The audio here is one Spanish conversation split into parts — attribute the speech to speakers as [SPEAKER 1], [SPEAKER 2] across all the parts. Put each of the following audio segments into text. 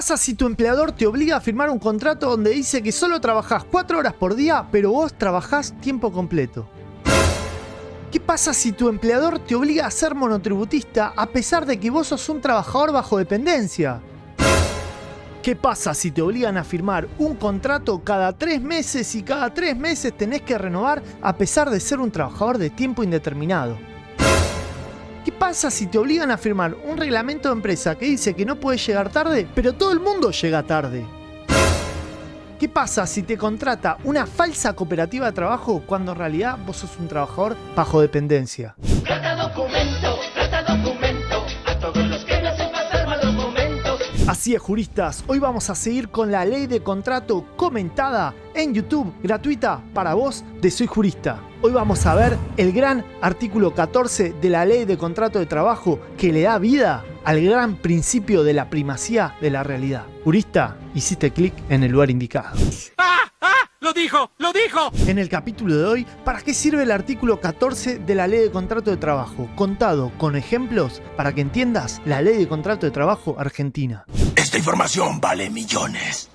[SPEAKER 1] pasa si tu empleador te obliga a firmar un contrato donde dice que solo trabajás 4 horas por día, pero vos trabajás tiempo completo? ¿Qué pasa si tu empleador te obliga a ser monotributista a pesar de que vos sos un trabajador bajo dependencia? ¿Qué pasa si te obligan a firmar un contrato cada 3 meses y cada 3 meses tenés que renovar a pesar de ser un trabajador de tiempo indeterminado? ¿Qué pasa si te obligan a firmar un reglamento de empresa que dice que no puedes llegar tarde, pero todo el mundo llega tarde? ¿Qué pasa si te contrata una falsa cooperativa de trabajo cuando en realidad vos sos un trabajador bajo dependencia?
[SPEAKER 2] Trata documento, a todos los que me hacen pasar malos momentos.
[SPEAKER 1] Así es, juristas, hoy vamos a seguir con la ley de contrato comentada en YouTube, gratuita para vos de Soy Jurista. Hoy vamos a ver el gran artículo 14 de la ley de contrato de trabajo que le da vida al gran principio de la primacía de la realidad. Jurista, hiciste clic en el lugar indicado.
[SPEAKER 3] ¡Lo dijo!
[SPEAKER 1] En el capítulo de hoy, ¿para qué sirve el artículo 14 de la ley de contrato de trabajo? Contado con ejemplos para que entiendas la ley de contrato de trabajo argentina.
[SPEAKER 4] Esta información vale millones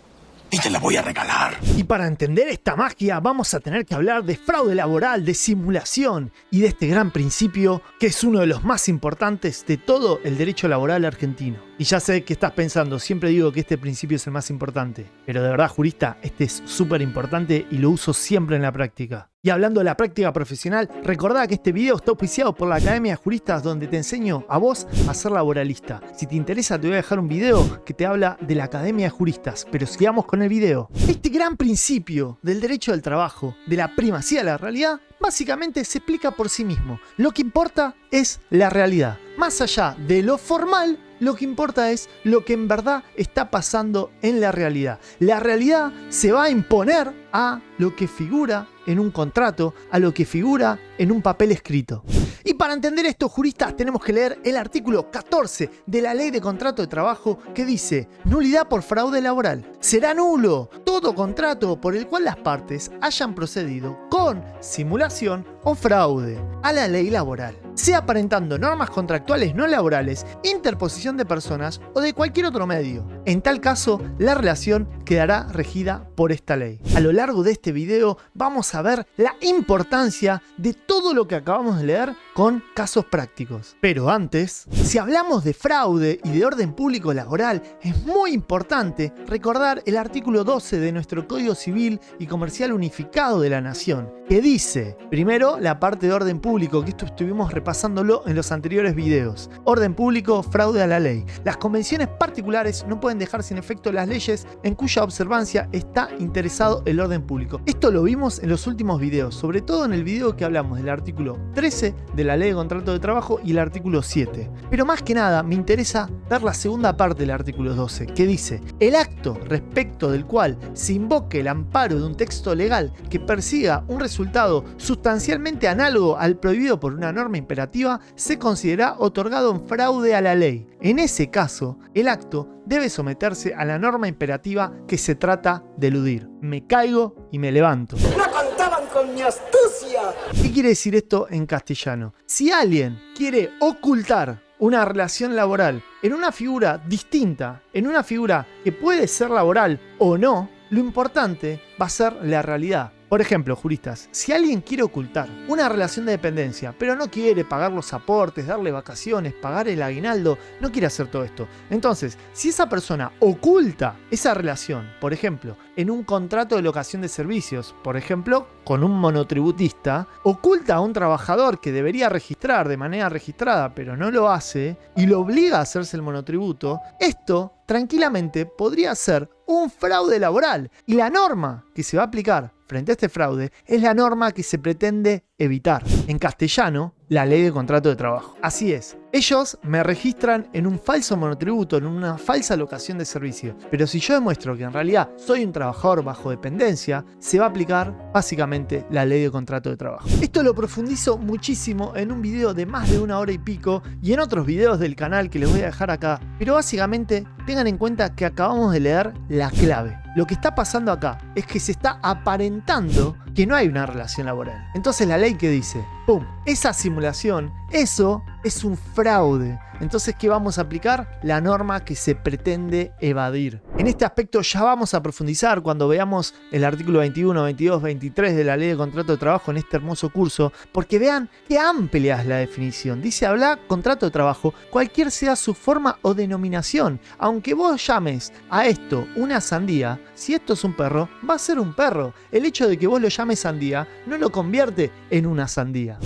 [SPEAKER 4] y te la voy a regalar.
[SPEAKER 1] Y para entender esta magia vamos a tener que hablar de fraude laboral, de simulación y de este gran principio que es uno de los más importantes de todo el derecho laboral argentino. Y ya sé que estás pensando, siempre digo que este principio es el más importante, pero de verdad, jurista, este es súper importante y lo uso siempre en la práctica. Y hablando de la práctica profesional, recordá que este video está auspiciado por la Academia de Juristas, donde te enseño a vos a ser laboralista. Si te interesa, te voy a dejar un video que te habla de la Academia de Juristas, pero sigamos con el video. Este gran principio del derecho del trabajo, de la primacía de la realidad, básicamente se explica por sí mismo. Lo que importa es la realidad. Más allá de lo formal, lo que importa es lo que en verdad está pasando en la realidad. La realidad se va a imponer a lo que figura en un contrato, a lo que figura en un papel escrito. Y para entender esto, juristas, tenemos que leer el artículo 14 de la Ley de Contrato de Trabajo que dice: nulidad por fraude laboral. Será nulo todo contrato por el cual las partes hayan procedido con simulación o fraude a la ley laboral, sea aparentando normas contractuales no laborales, interposición de personas o de cualquier otro medio. En tal caso, la relación quedará regida por esta ley. A lo largo de este video vamos a ver la importancia de todo lo que acabamos de leer con casos prácticos. Pero antes, si hablamos de fraude y de orden público laboral, es muy importante recordar el artículo 12 de nuestro Código Civil y Comercial Unificado de la Nación, que dice, primero, la parte de orden público, que esto estuvimos repasándolo en los anteriores videos. Orden público, fraude a la ley. Las convenciones particulares no pueden dejar sin efecto las leyes en cuya observancia está interesado el orden público. Esto lo vimos en los últimos videos, sobre todo en el video que hablamos del artículo 13 de la Ley de Contrato de Trabajo y el artículo 7. Pero más que nada me interesa ver la segunda parte del artículo 12, que dice: el acto respecto del cual se invoque el amparo de un texto legal que persiga un resultado sustancialmente análogo al prohibido por una norma imperativa se considera otorgado en fraude a la ley. En ese caso, el acto debe someterse a la norma imperativa que se trata de eludir. Me caigo y me levanto.
[SPEAKER 2] ¡No contaban con mi astucia!
[SPEAKER 1] ¿Qué quiere decir esto en castellano? Si alguien quiere ocultar una relación laboral en una figura distinta, en una figura que puede ser laboral o no, lo importante va a ser la realidad. Por ejemplo, juristas, si alguien quiere ocultar una relación de dependencia, pero no quiere pagar los aportes, darle vacaciones, pagar el aguinaldo, no quiere hacer todo esto. Entonces, si esa persona oculta esa relación, por ejemplo, en un contrato de locación de servicios, por ejemplo, con un monotributista, oculta a un trabajador que debería registrar de manera registrada, pero no lo hace, y lo obliga a hacerse el monotributo, esto tranquilamente podría ser un fraude laboral. Y la norma que se va a aplicar frente a este fraude es la norma que se pretende evitar. En castellano, la Ley de Contrato de Trabajo. Así es, ellos me registran en un falso monotributo, en una falsa locación de servicio. Pero si yo demuestro que en realidad soy un trabajador bajo dependencia, se va a aplicar básicamente la Ley de Contrato de Trabajo. Esto lo profundizo muchísimo en un video de más de 1 hora y pico y en otros videos del canal que les voy a dejar acá. Pero básicamente tengan en cuenta que acabamos de leer la clave. Lo que está pasando acá es que se está aparentando que no hay una relación laboral. Entonces la ley que dice, ¡pum!, esa simulación, eso es un fraude. Entonces, ¿qué vamos a aplicar? La norma que se pretende evadir. En este aspecto ya vamos a profundizar cuando veamos el artículo 21, 22, 23 de la Ley de Contrato de Trabajo en este hermoso curso, porque vean qué amplia es la definición. Dice, habla contrato de trabajo, cualquier sea su forma o denominación. Aunque vos llames a esto una sandía, si esto es un perro, va a ser un perro. El hecho de que vos lo llames sandía no lo convierte en una sandía.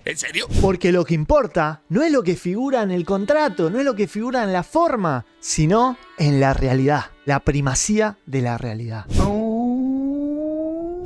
[SPEAKER 4] ¿En serio?
[SPEAKER 1] Porque lo que importa no es lo que figura en el contrato, no es lo que figura en la forma, sino en la realidad, la primacía de la realidad.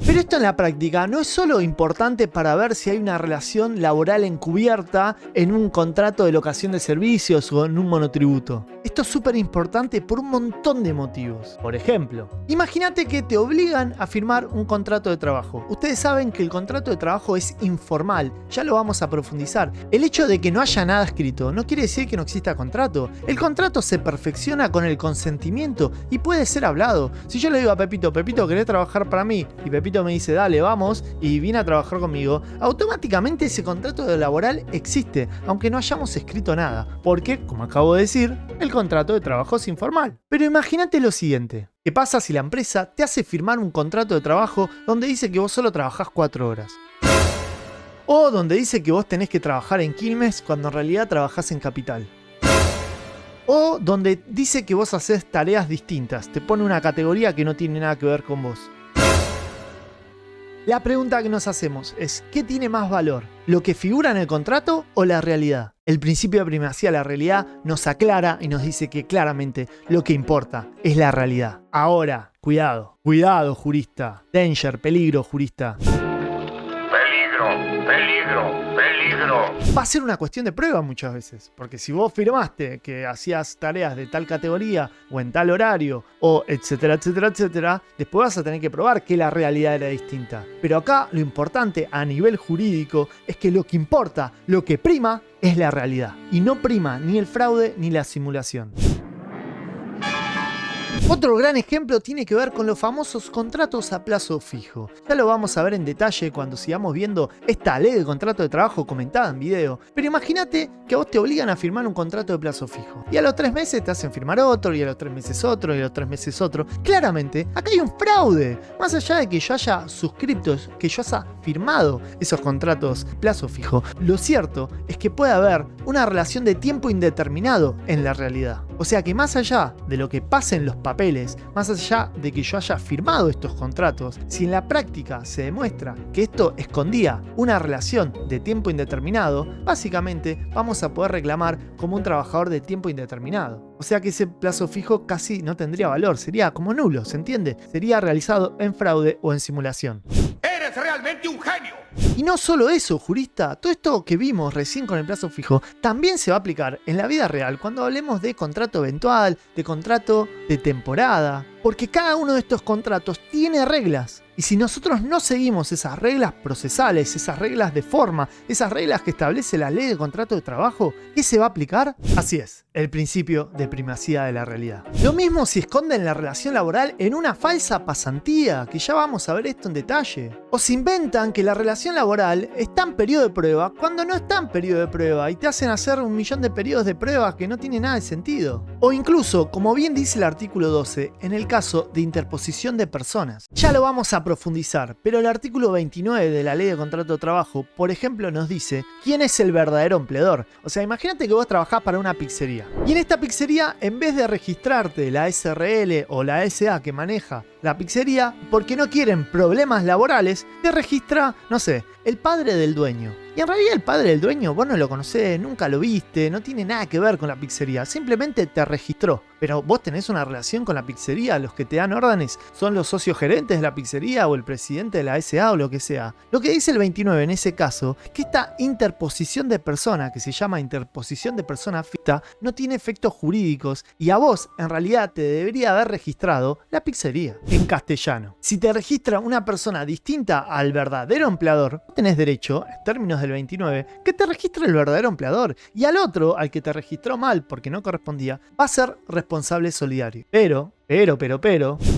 [SPEAKER 1] Pero esto en la práctica no es solo importante para ver si hay una relación laboral encubierta en un contrato de locación de servicios o en un monotributo. Esto es súper importante por un montón de motivos. Por ejemplo, imagínate que te obligan a firmar un contrato de trabajo. Ustedes saben que el contrato de trabajo es informal, ya lo vamos a profundizar. El hecho de que no haya nada escrito no quiere decir que no exista contrato. El contrato se perfecciona con el consentimiento y puede ser hablado. Si yo le digo a Pepito, Pepito, ¿querés trabajar para mí? Y Pepito me dice, dale, vamos, y viene a trabajar conmigo, automáticamente ese contrato laboral existe, aunque no hayamos escrito nada, porque, como acabo de decir, el contrato de trabajo es informal. Pero imagínate lo siguiente, ¿qué pasa si la empresa te hace firmar un contrato de trabajo donde dice que vos solo trabajás 4 horas? O donde dice que vos tenés que trabajar en Quilmes cuando en realidad trabajás en Capital. O donde dice que vos hacés tareas distintas, te pone una categoría que no tiene nada que ver con vos. La pregunta que nos hacemos es, ¿qué tiene más valor? ¿Lo que figura en el contrato o la realidad? El principio de primacía de la realidad nos aclara y nos dice que claramente lo que importa es la realidad. Ahora, cuidado, cuidado, jurista. Danger, peligro, jurista.
[SPEAKER 5] Peligro, peligro, peligro.
[SPEAKER 1] Va a ser una cuestión de prueba muchas veces, porque si vos firmaste que hacías tareas de tal categoría o en tal horario o etcétera, etcétera, etcétera, después vas a tener que probar que la realidad era distinta. Pero acá lo importante a nivel jurídico es que lo que importa, lo que prima, es la realidad. Y no prima ni el fraude ni la simulación. Otro gran ejemplo tiene que ver con los famosos contratos a plazo fijo. Ya lo vamos a ver en detalle cuando sigamos viendo esta ley de contrato de trabajo comentada en video. Pero imagínate que a vos te obligan a firmar un contrato de plazo fijo. Y a los 3 meses te hacen firmar otro, y a los 3 meses otro, y a los 3 meses otro. Claramente, acá hay un fraude. Más allá de que yo haya suscrito, que yo haya firmado esos contratos plazo fijo, lo cierto es que puede haber una relación de tiempo indeterminado en la realidad. O sea que más allá de lo que pase en los papeles, más allá de que yo haya firmado estos contratos, si en la práctica se demuestra que esto escondía una relación de tiempo indeterminado, básicamente vamos a poder reclamar como un trabajador de tiempo indeterminado. O sea que ese plazo fijo casi no tendría valor, sería como nulo, ¿se entiende? Sería realizado en fraude o en simulación.
[SPEAKER 3] ¡Eres realmente un genio!
[SPEAKER 1] Y no solo eso, jurista, todo esto que vimos recién con el plazo fijo también se va a aplicar en la vida real cuando hablemos de contrato eventual, de contrato de temporada, porque cada uno de estos contratos tiene reglas. Y si nosotros no seguimos esas reglas procesales, esas reglas de forma, esas reglas que establece la ley de contrato de trabajo, ¿qué se va a aplicar? Así es, el principio de primacía de la realidad. Lo mismo si esconden la relación laboral en una falsa pasantía, que ya vamos a ver esto en detalle. O si inventan que la relación laboral está en periodo de prueba cuando no está en periodo de prueba y te hacen hacer 1.000.000 de periodos de prueba que no tiene nada de sentido. O incluso, como bien dice el artículo 12, en el caso de interposición de personas. Ya lo vamos a profundizar, pero el artículo 29 de la Ley de Contrato de Trabajo, por ejemplo, nos dice quién es el verdadero empleador. O sea, imagínate que vos trabajás para una pizzería. Y en esta pizzería, en vez de registrarte la SRL o la SA que maneja la pizzería, porque no quieren problemas laborales, te registra, no sé, el padre del dueño. Y en realidad el padre del dueño vos no lo conocés, nunca lo viste, no tiene nada que ver con la pizzería, simplemente te registró. Pero vos tenés una relación con la pizzería, los que te dan órdenes son los socios gerentes de la pizzería o el presidente de la SA o lo que sea. Lo que dice el 29 en ese caso, que esta interposición de persona, que se llama interposición de persona física, no tiene efectos jurídicos y a vos en realidad te debería haber registrado la pizzería. En castellano, si te registra una persona distinta al verdadero empleador, tenés derecho, en términos del 29, que te registre el verdadero empleador, y al otro, al que te registró mal porque no correspondía, va a ser responsable solidario. Pero,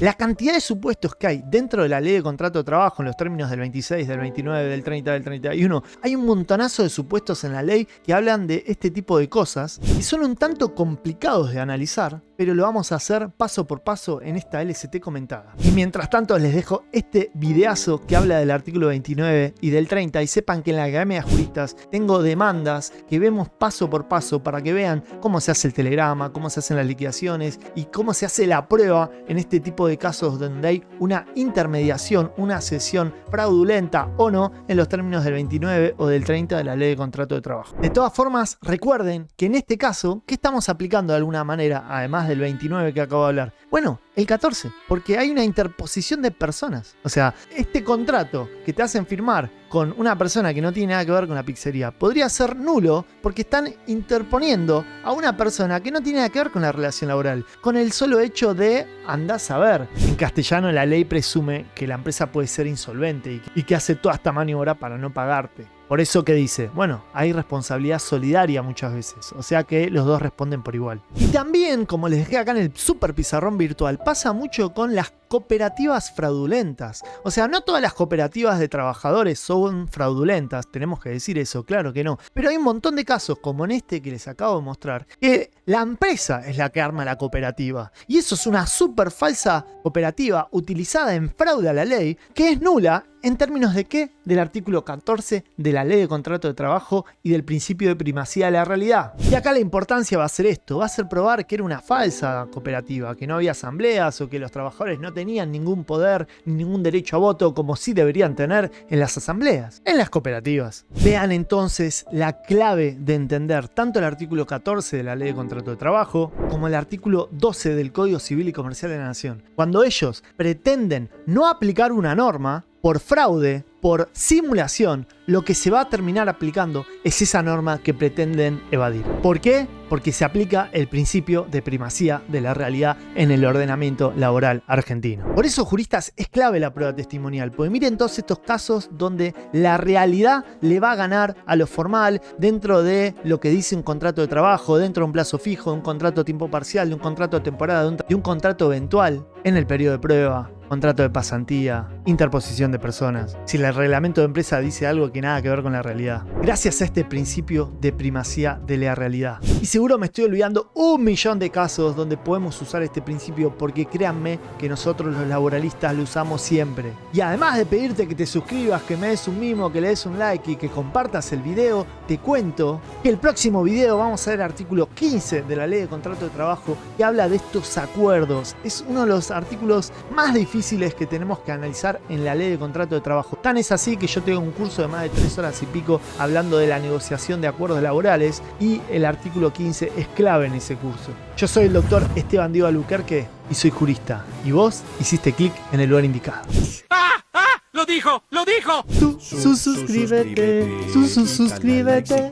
[SPEAKER 1] la cantidad de supuestos que hay dentro de la ley de contrato de trabajo en los términos del 26, del 29, del 30, del 31, hay un montonazo de supuestos en la ley que hablan de este tipo de cosas y son un tanto complicados de analizar, pero lo vamos a hacer paso por paso en esta LST comentada. Y mientras tanto les dejo este videazo que habla del artículo 29 y del 30 y sepan que en la Academia de Juristas tengo demandas que vemos paso por paso para que vean cómo se hace el telegrama, cómo se hacen las liquidaciones y cómo se hace la prueba en este tipo de casos donde hay una intermediación, una cesión fraudulenta o no en los términos del 29 o del 30 de la ley de contrato de trabajo. De todas formas, recuerden que en este caso, ¿qué estamos aplicando de alguna manera, además del 29 que acabo de hablar? Bueno, el 14, porque hay una interposición de personas. O sea, este contrato que te hacen firmar con una persona que no tiene nada que ver con la pizzería podría ser nulo porque están interponiendo a una persona que no tiene nada que ver con la relación laboral, con el solo hecho de andás a ver. En castellano la ley presume que la empresa puede ser insolvente y que hace toda esta maniobra para no pagarte. Por eso que dice, bueno, hay responsabilidad solidaria muchas veces, o sea que los dos responden por igual. Y también, como les dejé acá en el super pizarrón virtual, pasa mucho con las cooperativas fraudulentas. O sea, no todas las cooperativas de trabajadores son fraudulentas, tenemos que decir eso, claro que no. Pero hay un montón de casos, como en este que les acabo de mostrar, que la empresa es la que arma la cooperativa. Y eso es una súper falsa cooperativa utilizada en fraude a la ley, que es nula. ¿En términos de qué? Del artículo 14 de la ley de contrato de trabajo y del principio de primacía de la realidad. Y acá la importancia va a ser esto, va a ser probar que era una falsa cooperativa, que no había asambleas o que los trabajadores no tenían ningún poder ni ningún derecho a voto como sí deberían tener en las asambleas, en las cooperativas. Vean entonces la clave de entender tanto el artículo 14 de la ley de contrato de trabajo como el artículo 12 del Código Civil y Comercial de la Nación. Cuando ellos pretenden no aplicar una norma, por fraude, por simulación, lo que se va a terminar aplicando es esa norma que pretenden evadir. ¿Por qué? Porque se aplica el principio de primacía de la realidad en el ordenamiento laboral argentino. Por eso, juristas, es clave la prueba testimonial, porque miren todos estos casos donde la realidad le va a ganar a lo formal dentro de lo que dice un contrato de trabajo, dentro de un plazo fijo, de un contrato a tiempo parcial, de un contrato de temporada, de un contrato eventual en el periodo de prueba, contrato de pasantía, interposición de personas. Si el reglamento de empresa dice algo que nada que ver con la realidad. Gracias a este principio de primacía de la realidad. Y seguro me estoy olvidando un millón de casos donde podemos usar este principio porque créanme que nosotros los laboralistas lo usamos siempre. Y además de pedirte que te suscribas, que me des un mimo, que le des un like y que compartas el video, te cuento que el próximo video vamos a ver el artículo 15 de la ley de contrato de trabajo que habla de estos acuerdos. Es uno de los artículos más difíciles que tenemos que analizar en la ley de contrato de trabajo. Tan es así que yo tengo un curso de más de 3 horas y pico hablando de la negociación de acuerdos laborales y el artículo 15 es clave en ese curso. Yo soy el doctor Esteban Diego Albuquerque y soy jurista. Y vos hiciste clic en el lugar indicado.
[SPEAKER 3] ¡Ah! ¡Ah! ¡Lo dijo! ¡Lo dijo!
[SPEAKER 1] Suscríbete. Suscríbete.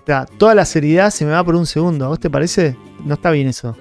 [SPEAKER 1] O sea, toda la seriedad se me va por un segundo. ¿A vos te parece? No está bien eso.